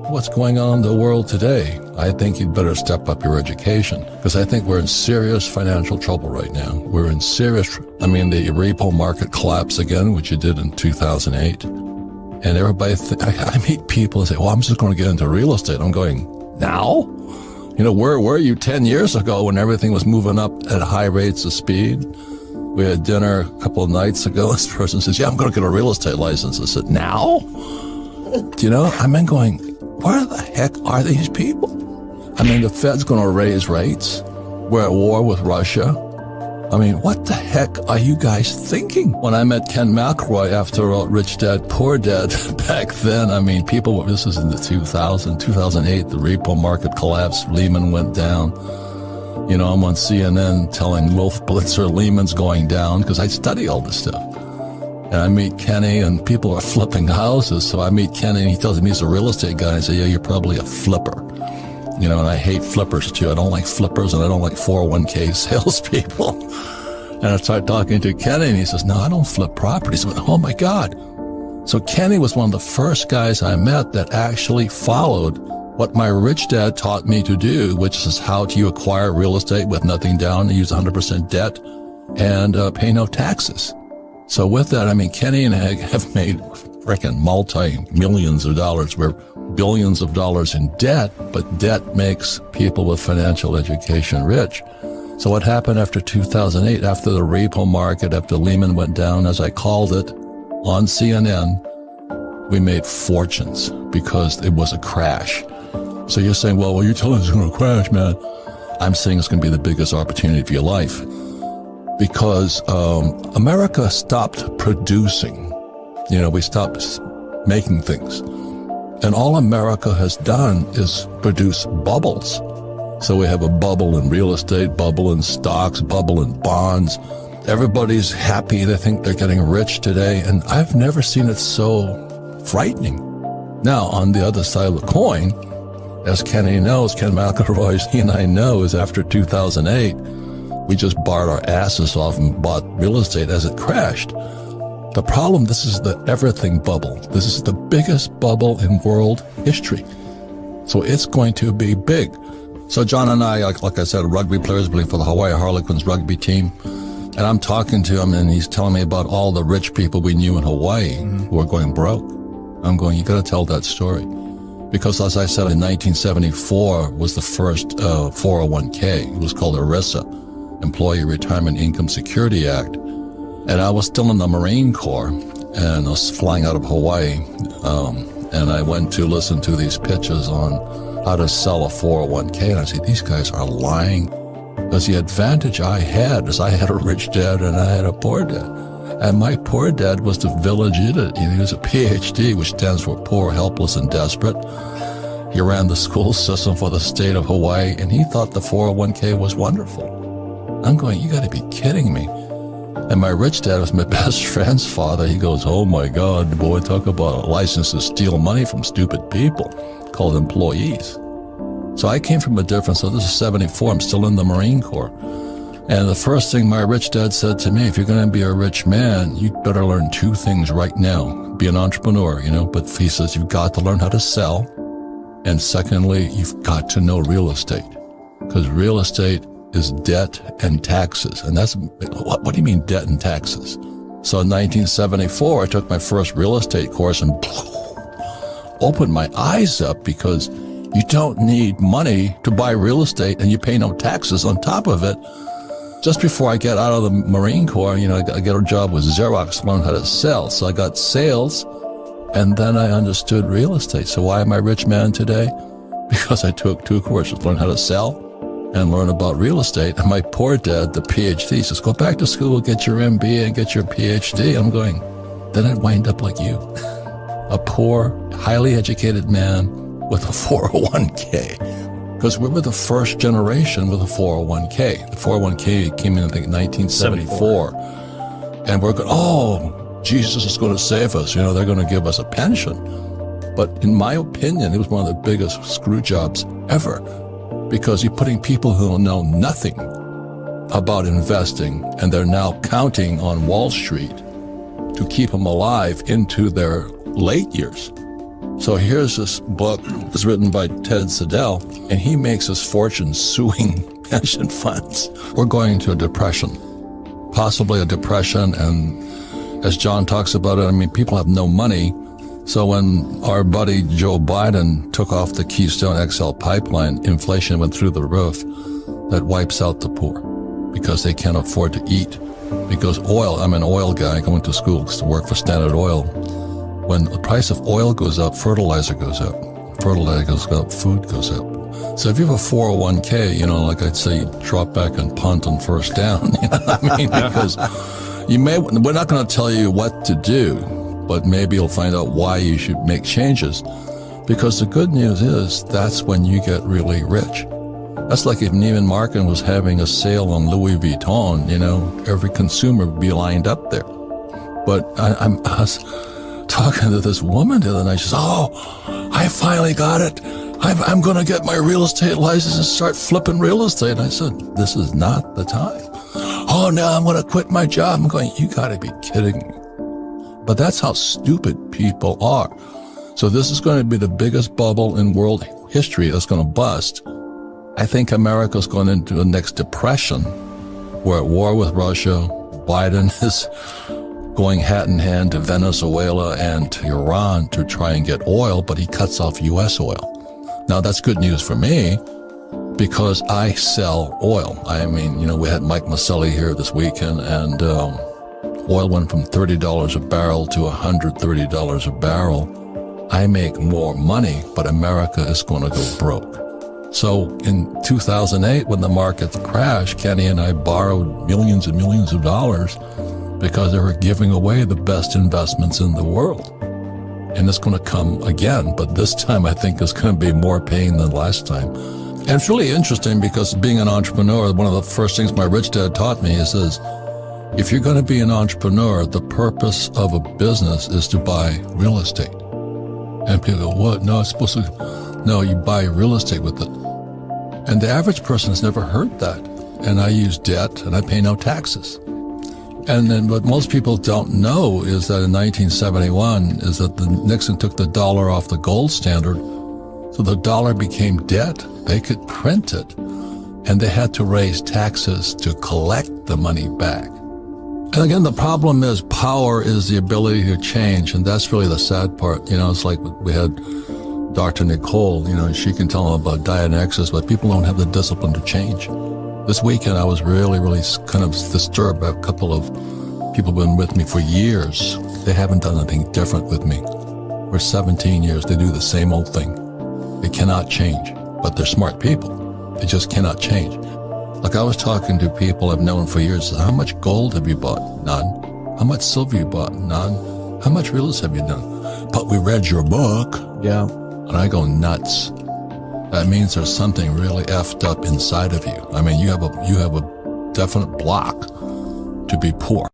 what's going on in the world today, I think you'd better step up your education, because I think we're in serious financial trouble right now. We're in serious, the repo market collapse again, which it did in 2008. And everybody, I meet people and say, well, I'm just going to get into real estate. I'm going, now? Where were you 10 years ago when everything was moving up at high rates of speed? We had dinner a couple of nights ago. This person says, yeah, I'm going to get a real estate license. I said, now? I'm going, where the heck are these people? The Fed's going to raise rates. We're at war with Russia. What the heck are you guys thinking? When I met Ken McElroy after Rich Dad, Poor Dad back then, people, this was in the 2008, the repo market collapsed, Lehman went down. I'm on CNN telling Wolf Blitzer Lehman's going down because I study all this stuff. And I meet Kenny and people are flipping houses. So I meet Kenny and he tells me he's a real estate guy. I say, yeah, you're probably a flipper. And I hate flippers too. I don't like flippers and I don't like 401k salespeople. And I start talking to Kenny and he says, no, I don't flip properties. I went, oh my God. So Kenny was one of the first guys I met that actually followed what my rich dad taught me to do, which is how do you acquire real estate with nothing down and use 100% debt and pay no taxes. So with that, Kenny and I have made freaking multi-millions of dollars. We're billions of dollars in debt, but debt makes people with financial education rich. So what happened after 2008, after the repo market, after Lehman went down, as I called it on CNN, we made fortunes because it was a crash. So you're saying, well, you're telling us it's going to crash, man. I'm saying it's going to be the biggest opportunity of your life because America stopped producing. We stopped making things. And all America has done is produce bubbles. So we have a bubble in real estate, bubble in stocks, bubble in bonds. Everybody's happy. They think they're getting rich today. And I've never seen it so frightening. Now, on the other side of the coin, as Kenny knows, Ken McElroy, he and I know, is after 2008, we just barred our asses off and bought real estate as it crashed. The problem, this is the everything bubble. This is the biggest bubble in world history. So it's going to be big. So John and I, like I said, rugby players playing for the Hawaii Harlequins rugby team. And I'm talking to him and he's telling me about all the rich people we knew in Hawaii who were going broke. I'm going, you got to tell that story. Because as I said, in 1974 was the first 401k. It was called ERISA, Employee Retirement Income Security Act. And I was still in the Marine Corps and I was flying out of Hawaii. And I went to listen to these pitches on how to sell a 401k. And I said, these guys are lying. Because the advantage I had is I had a rich dad and I had a poor dad. And my poor dad was the village idiot. He was a PhD, which stands for Poor, Helpless, and Desperate. He ran the school system for the state of Hawaii, and he thought the 401k was wonderful. I'm going, you got to be kidding me. And my rich dad was my best friend's father. He goes, oh my God, boy, talk about a license to steal money from stupid people called employees. So I came from a different, so this is 74, I'm still in the Marine Corps. And the first thing my rich dad said to me, if you're going to be a rich man, you better learn two things right now. Be an entrepreneur, but he says you've got to learn how to sell. And secondly, you've got to know real estate. Because real estate is debt and taxes. And that's, what do you mean debt and taxes? So in 1974, I took my first real estate course and opened my eyes up because you don't need money to buy real estate and you pay no taxes on top of it. Just before I get out of the Marine Corps, I get a job with Xerox to learn how to sell. So I got sales, and then I understood real estate. So why am I a rich man today? Because I took two courses, learn how to sell and learn about real estate. And my poor dad, the PhD, says, go back to school, get your MBA and get your PhD. I'm going, then I'd wind up like you. A poor, highly educated man with a 401k. Because we were the first generation with a 401k. The 401k came in, I think, 1974. And we're going, oh, Jesus is going to save us. They're going to give us a pension. But in my opinion, it was one of the biggest screw jobs ever. Because you're putting people who know nothing about investing, and they're now counting on Wall Street to keep them alive into their late years. So here's this book that's written by Ted Siddell, and he makes his fortune suing pension funds. We're going to a depression, possibly a depression, and as John talks about it, I mean, people have no money. So when our buddy Joe Biden took off the Keystone XL pipeline, inflation went through the roof. That wipes out the poor because they can't afford to eat. Because oil, I'm an oil guy, going to school to work for Standard Oil. When the price of oil goes up, fertilizer goes up. Fertilizer goes up, food goes up. So if you have a 401k, like I'd say, drop back and punt on first down. You know what I mean? Because we're not going to tell you what to do, but maybe you'll find out why you should make changes. Because the good news is that's when you get really rich. That's like if Neiman Marcus was having a sale on Louis Vuitton, every consumer would be lined up there. But I was talking to this woman the other night. She says, "Oh, I finally got it. I'm going to get my real estate license and start flipping real estate." And I said, "This is not the time." "Oh, no, I'm going to quit my job." I'm going, "You got to be kidding me." But that's how stupid people are. So this is going to be the biggest bubble in world history that's going to bust. I think America's going into the next depression. We're at war with Russia. Biden is going hat in hand to Venezuela and to Iran to try and get oil, but he cuts off U.S. oil. Now, that's good news for me because I sell oil. I mean, we had Mike Maselli here this weekend, and oil went from $30 a barrel to $130 a barrel. I make more money, but America is going to go broke. So in 2008, when the market crashed, Kenny and I borrowed millions and millions of dollars because they were giving away the best investments in the world. And it's going to come again, but this time I think it's going to be more pain than last time. And it's really interesting because being an entrepreneur, one of the first things my rich dad taught me, he says, if you're going to be an entrepreneur, the purpose of a business is to buy real estate. And people go, "What? No, it's supposed to..." No, you buy real estate with it. And the average person has never heard that. And I use debt and I pay no taxes. And then what most people don't know is that in 1971 is that Nixon took the dollar off the gold standard. So the dollar became debt. They could print it. And they had to raise taxes to collect the money back. And again, the problem is power is the ability to change. And that's really the sad part. It's like we had Dr. Nicole, she can tell them about Dianexus, but people don't have the discipline to change. This weekend, I was really, really kind of disturbed by a couple of people who've been with me for years. They haven't done anything different with me. For 17 years, they do the same old thing. They cannot change, but they're smart people. They just cannot change. Like I was talking to people I've known for years. How much gold have you bought? None. How much silver you bought? None. How much real estate have you done? But we read your book. Yeah. And I go nuts. That means there's something really effed up inside of you. I mean, you have a definite block to be poor.